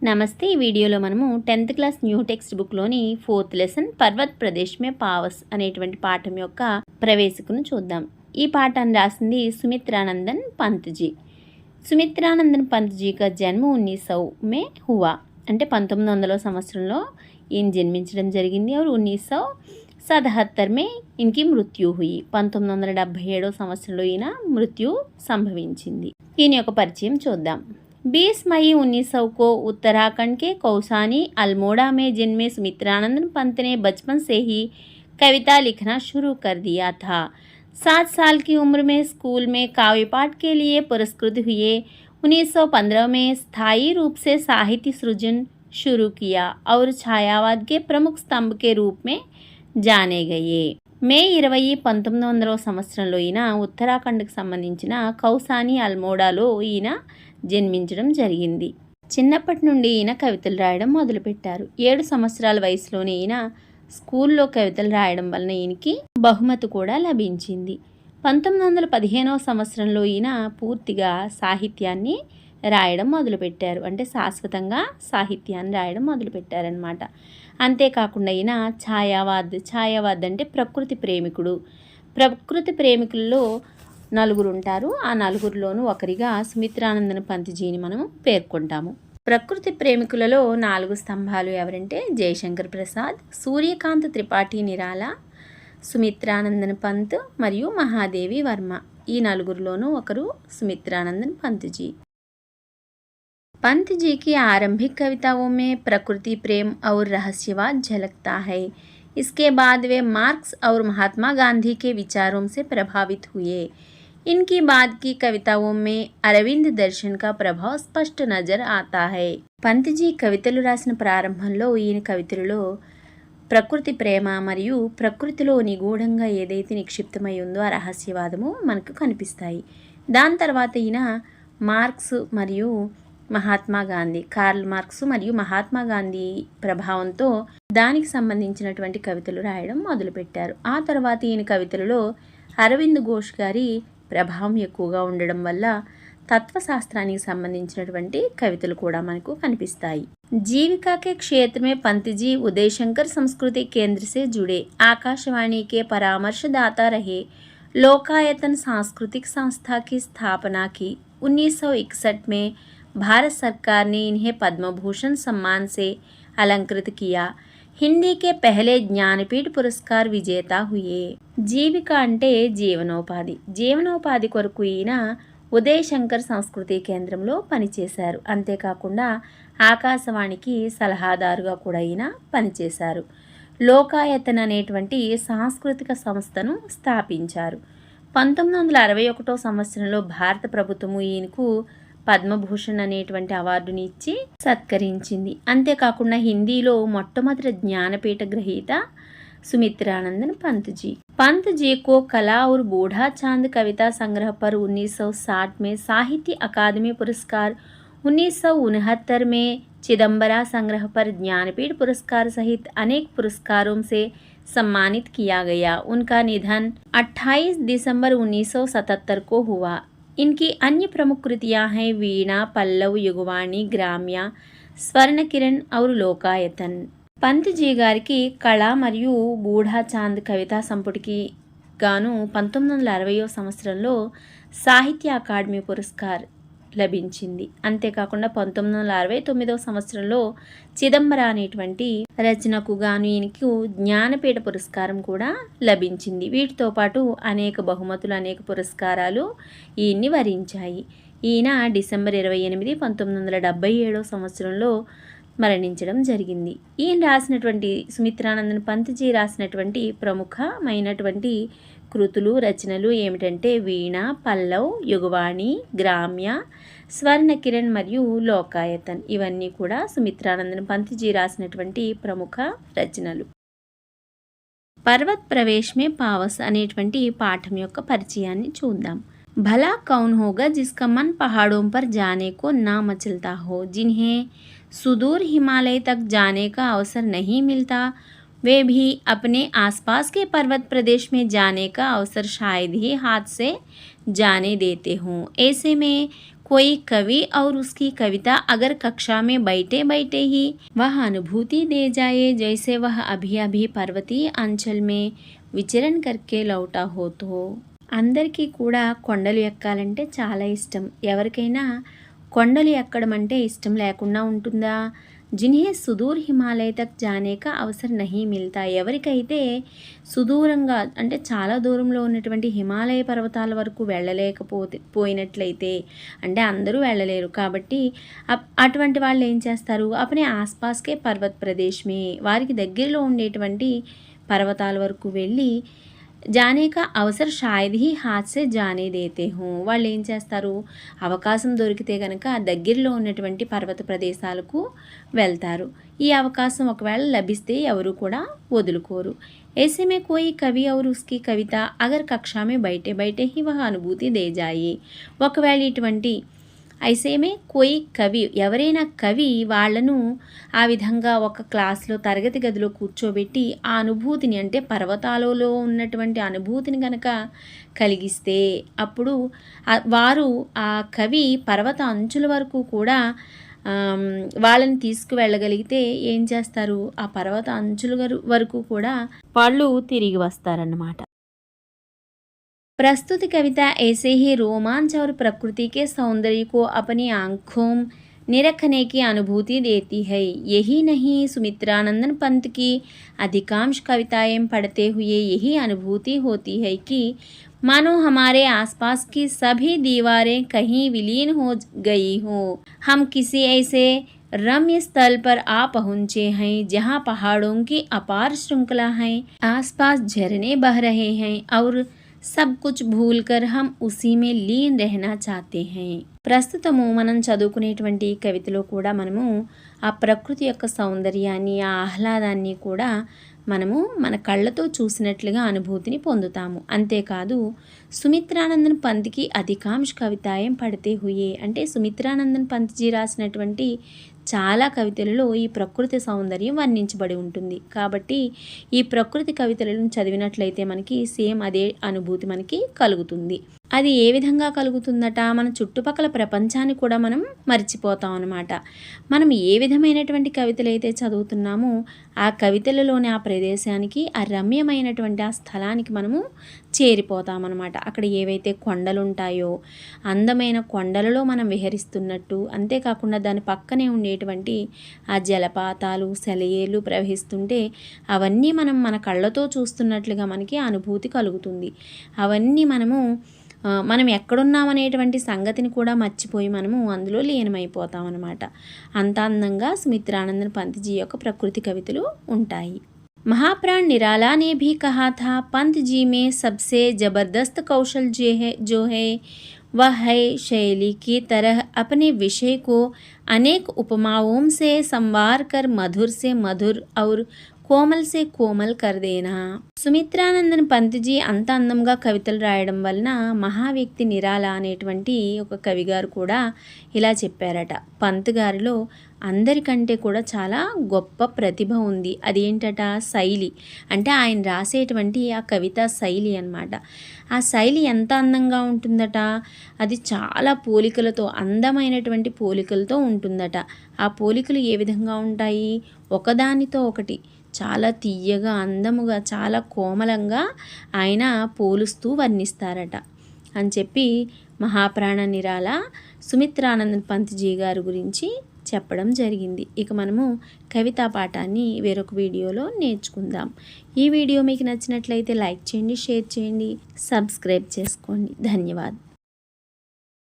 నమస్తే. ఈ వీడియోలో మనము 10th క్లాస్ న్యూ టెక్స్ట్ బుక్లోని 4th లెసన్ పర్వత్ ప్రదేశ్ మే పావస్ అనేటువంటి పాఠం యొక్క ప్రవేశికను చూద్దాం. ఈ పాఠాన్ని రాసింది సుమిత్రానందన్ పంత్జీ. సుమిత్రానందన్ పంత్జీ కా జన్మ 1900 మే హువా, అంటే 1900 సంవత్సరంలో ఈయన జన్మించడం జరిగింది. और 1977 మే ఇన్కి మృత్యు హుయి, 1977 సంవత్సరంలో ఈయన మృత్యు సంభవించింది. ఈయన యొక్క పరిచయం చూద్దాం. 20 मई 1900 को उत्तराखंड के कौसानी अल्मोड़ा में जन्मे सुमित्रानंदन पंत ने बचपन से ही कविता लिखना शुरू कर दिया था. 7 साल की उम्र में स्कूल में काव्य पाठ के लिए पुरस्कृत हुए. 1915 में स्थायी रूप से साहित्य सृजन शुरू किया और छायावाद के प्रमुख स्तंभ के रूप में जाने गए. మే 20, 1900 సంవత్సరంలో ఈయన ఉత్తరాఖండ్కి సంబంధించిన కౌసానీ అల్మోడాలో ఈయన జన్మించడం జరిగింది. చిన్నప్పటి నుండి ఈయన కవితలు రాయడం మొదలుపెట్టారు. 7 సంవత్సరాల వయసులోనే ఈయన స్కూల్లో కవితలు రాయడం వలన ఈయనకి బహుమతి కూడా లభించింది. 1915 సంవత్సరంలో ఈయన పూర్తిగా సాహిత్యాన్ని రాయడం మొదలుపెట్టారు. అంటే శాశ్వతంగా సాహిత్యాన్ని రాయడం మొదలుపెట్టారనమాట. అంతేకాకుండా ఈయన ఛాయావాద్ అంటే ప్రకృతి ప్రేమికుడు. ప్రకృతి ప్రేమికుల్లో నలుగురు ఉంటారు. ఆ నలుగురిలోనూ ఒకరిగా సుమిత్రానందన్ పంత్జీని మనం పేర్కొంటాము. ప్రకృతి ప్రేమికులలో 4 స్తంభాలు ఎవరంటే జయశంకర్ ప్రసాద్, సూర్యకాంత్ త్రిపాఠి నిరాలా, సుమిత్రానందన్ పంత్ మరియు మహాదేవి వర్మ. ఈ నలుగురిలోనూ ఒకరు సుమిత్రానందన్ పంత్జీ. पंत जी की आरंभिक कविताओं में प्रकृति प्रेम और रहस्यवाद झलकता है. इसके बाद वे मार्क्स और महात्मा गांधी के विचारों से प्रभावित हुए. इनकी बाद की कविताओं में अरविंद दर्शन का प्रभाव स्पष्ट नजर आता है. पंत जी కవితలు రాసిన ప్రారంభంలో ఈయన కవితలలో ప్రకృతి ప్రేమ మరియు ప్రకృతిలో నిగూఢంగా ఏదైతే నిక్షిప్తమై ఉందో ఆ రహస్యవాదము మనకు కనిపిస్తాయి. దాని తర్వాత ఈయన మార్క్స్ మరియు కార్ల్ మార్క్స్ మరియు మహాత్మా గాంధీ ప్రభావంతో దానికి సంబంధించినటువంటి కవితలు రాయడం మొదలుపెట్టారు. ఆ తర్వాత ఈయన కవితలలో అరవింద్ ఘోష్ గారి ప్రభావం ఎక్కువగా ఉండడం వల్ల తత్వశాస్త్రానికి సంబంధించినటువంటి కవితలు కూడా మనకు కనిపిస్తాయి. जीविका के क्षेत्र में पंत जी उदय शंकर संस्कृति केंद्र से जुड़े. आकाशवाणी के परामर्शदाता रहे. लोकायतन सांस्कृतिक संस्था की स्थापना की. 1961 में भारत सरकार ने इन्हें पद्म भूषण सम्मान से अलंकृत किया. हिंदी के पहले ज्ञानपीठ पुरस्कार विजेता हुए. జీవిక అంటే జీవనోపాధి కొరకు ఈయన ఉదయ్ శంకర్ సంస్కృతి కేంద్రంలో పనిచేశారు. అంతేకాకుండా ఆకాశవాణికి సలహాదారుగా కూడా ఈయన పనిచేశారు. లోకాయతన్ అనేటువంటి సాంస్కృతిక సంస్థను స్థాపించారు. 1961 సంవత్సరంలో భారత ప్రభుత్వము ఈయనకు పద్మభూషణ్ అనేటువంటి అవార్డుని ఇచ్చి సత్కరించింది. అంతేకాకుండా హిందీలో మొట్టమొదటి జ్ఞానపీఠ గ్రహీత సుమిత్రానందన్ పంత్జీ. पंत जी को कला और बूढ़ा चांद कविता संग्रह पर 1960 में साहित्य अकादमी पुरस्कार, 1969 में चिदम्बरा संग्रह पर ज्ञानपीठ पुरस्कार सहित अनेक पुरस्कारों से सम्मानित किया गया. उनका निधन 28 दिसंबर 1977 को हुआ. इनकी अन्य प्रमुख कृतियां हैं वीणा, पल्लव, युगवाणी, ग्राम्या, स्वर्ण किरण और लोकायतन. పంత్ జీ గారికి కళ మరియు బూఢా చాంద్ కవితా సంపుటికి గాను 1960 సంవత్సరంలో సాహిత్య అకాడమీ పురస్కార్ లభించింది. అంతేకాకుండా 1969 సంవత్సరంలో చిదంబర అనేటువంటి రచనకు గాను ఈయనకు జ్ఞానపీఠ పురస్కారం కూడా లభించింది. వీటితో పాటు అనేక బహుమతులు, అనేక పురస్కారాలు ఈయన్ని వరించాయి. ఈయన డిసెంబర్ 28, 1977 సంవత్సరంలో మరణించడం జరిగింది. ఈయన రాసినటువంటి సుమిత్రానందన్ పంత్జీ రాసినటువంటి ప్రముఖమైనటువంటి కృతులు, రచనలు ఏమిటంటే వీణ, పల్లవ్, యుగవాణి, గ్రామ్య, స్వర్ణ కిరణ్ మరియు లోకాయతన్. ఇవన్నీ కూడా సుమిత్రానందన్ పంత్జీ రాసినటువంటి ప్రముఖ రచనలు. పర్వత్ ప్రవేశ్ మే పావస్ అనేటువంటి పాఠం యొక్క పరిచయాన్ని చూద్దాం. भला कौन होगा जिसका मन पहाड़ों पर जाने को ना मचलता हो. जिन्हें सुदूर हिमालय तक जाने का अवसर नहीं मिलता, वे भी अपने आसपास के पर्वत प्रदेश में जाने का अवसर शायद ही हाथ से जाने देते हों. ऐसे में कोई कवि और उसकी कविता अगर कक्षा में बैठे बैठे ही वह अनुभूति दे जाए जैसे वह अभी अभी पर्वतीय अंचल में విచరణ करके लौटा हो तो అందరికీ కూడా కొండలు ఎక్కాలంటే చాలా ఇష్టం. ఎవరికైనా కొండలు ఎక్కడం అంటే ఇష్టం లేకుండా ఉంటుందా? जिन्हें సుదూర్ హిమాలయ తక్ జానే కా అవసర్ నహీ మిల్తా, ఎవరికైతే సుదూరంగా అంటే చాలా దూరంలో ఉన్నటువంటి హిమాలయ పర్వతాల వరకు పోయినట్లయితే అంటే అందరూ వెళ్ళలేరు కాబట్టి అటువంటి వాళ్ళు ఏం చేస్తారు, అపనే ఆస్పాస్కే పర్వత్ ప్రదేశ్మే వారికి దగ్గరలో ఉండేటువంటి పర్వతాల వరకు వెళ్ళి జానే కా అవసర్ షాయద్ హీ హాత్ సే జానే దేతే హూ, వాళ్ళు ఏం చేస్తారు, అవకాశం దొరికితే కనుక దగ్గరలో ఉన్నటువంటి పర్వత ప్రదేశాలకు వెళ్తారు. ఈ అవకాశం ఒకవేళ లభిస్తే ఎవరు కూడా వదులుకోరు. ऐसे में कोई कवि और उसकी कविता अगर कक्षा में बैठे बैठे ही वह अनुभूति दे जाए, ఒకవేళ ఇటువంటి ఐసేమే కోయి కవి ఎవరైనా కవి వాళ్లను ఆ విధంగా ఒక క్లాస్లో తరగతి గదిలో కూర్చోబెట్టి ఆ అనుభూతిని అంటే పర్వతాలలో ఉన్నటువంటి అనుభూతిని కనుక కలిగిస్తే అప్పుడు వారు ఆ కవి పర్వత అంచుల వరకు కూడా వాళ్ళని తీసుకువెళ్ళగలిగితే ఏం చేస్తారు, ఆ పర్వత అంచుల వరకు కూడా వాళ్ళు తిరిగి వస్తారన్నమాట. प्रस्तुत कविता ऐसे ही रोमांच और प्रकृति के सौंदर्य को अपनी आँखों निरखने की अनुभूति देती है. यही नहीं, सुमित्रानंदन पंत की अधिकांश कविताएं पढ़ते हुए यही अनुभूति होती है कि मानो हमारे आसपास की सभी दीवारें कहीं विलीन हो गई हों. हम किसी ऐसे रम्य स्थल पर आ पहुँचे हैं जहाँ पहाड़ों की अपार श्रृंखला है, आसपास झरने बह रहे हैं और सब कुछ భూల్కర్ హమ్ ఉసీ మే లీన్ రహనా చాతే హై. ప్రస్తుతము మనం చదువుకునేటువంటి కవితలో కూడా మనము ఆ ప్రకృతి యొక్క సౌందర్యాన్ని ఆ ఆహ్లాదాన్ని కూడా మనము మన కళ్ళతో చూసినట్లుగా అనుభూతిని పొందుతాము. అంతేకాదు సుమిత్రానందన్ పంత్కి అధికాంశ కవితాయం పడితే హుయే అంటే సుమిత్రానందన్ పంత్జీ రాసినటువంటి చాలా కవితలలో ఈ ప్రకృతి సౌందర్యం వర్ణించబడి ఉంటుంది. కాబట్టి ఈ ప్రకృతి కవితలను చదివినట్లయితే మనకి సేమ్ అదే అనుభూతి మనకి కలుగుతుంది. అది ఏ విధంగా కలుగుతుందట, మన చుట్టుపక్కల ప్రపంచాన్ని కూడా మనం మర్చిపోతాం అన్నమాట. మనం ఏ విధమైనటువంటి కవితలు అయితే చదువుతున్నామో ఆ కవితలలోని ఆ ప్రదేశానికి ఆ రమ్యమైనటువంటి ఆ స్థలానికి మనము చేరిపోతామన్నమాట. అక్కడ ఏవైతే కొండలు ఉంటాయో అందమైన కొండలలో మనం విహరిస్తున్నట్టు, అంతేకాకుండా దాని పక్కనే ఉండేటువంటి ఆ జలపాతాలు సెలయేళ్ళు ప్రవహిస్తుంటే అవన్నీ మనం మన కళ్ళతో చూస్తున్నట్లుగా మనకి అనుభూతి కలుగుతుంది. అవన్నీ మనం ఎక్కడున్నామనేటువంటి సంగతిని కూడా మర్చిపోయి మనము అందులో లీనమైపోతాం అన్నమాట. అంత అందంగా సుమిత్రానందన్ పంత్జీ యొక్క ప్రకృతి కవితలు ఉంటాయి. महाप्राण निराला ने भी कहा था, पंत जी में सबसे ज़बरदस्त कौशल जो है वह है शैली की तरह अपने विषय को अनेक उपमाओं से संवार कर मधुर से मधुर और కోమల్ సే కోమల్ కర్దేనా. సుమిత్రానందన్ పంత్జీ అంత అందంగా కవితలు రాయడం వలన మహావ్యక్తి నిరాల అనేటువంటి ఒక కవిగారు కూడా ఇలా చెప్పారట, పంత్ గారిలో అందరికంటే కూడా చాలా గొప్ప ప్రతిభ ఉంది. అదేంటట, శైలి అంటే ఆయన రాసేటువంటి ఆ కవితా శైలి అన్నమాట. ఆ శైలి ఎంత అందంగా ఉంటుందట, అది చాలా పోలికలతో అందమైనటువంటి పోలికలతో ఉంటుందట. ఆ పోలికలు ఏ విధంగా ఉంటాయి, ఒకదానితో ఒకటి చాలా తీయగా అందముగా చాలా కోమలంగా ఆయన పోలుస్తూ వర్ణిస్తారట అని చెప్పి మహాప్రాణ నిరాల సుమిత్రానందన్ పంత్జీ గారి గురించి చెప్పడం జరిగింది. ఇక మనము కవితా పాఠాన్ని వేరొక వీడియోలో నేర్చుకుందాం. ఈ వీడియో మీకు నచ్చినట్లయితే లైక్ చేయండి, షేర్ చేయండి, సబ్స్క్రైబ్ చేసుకోండి. ధన్యవాదాలు.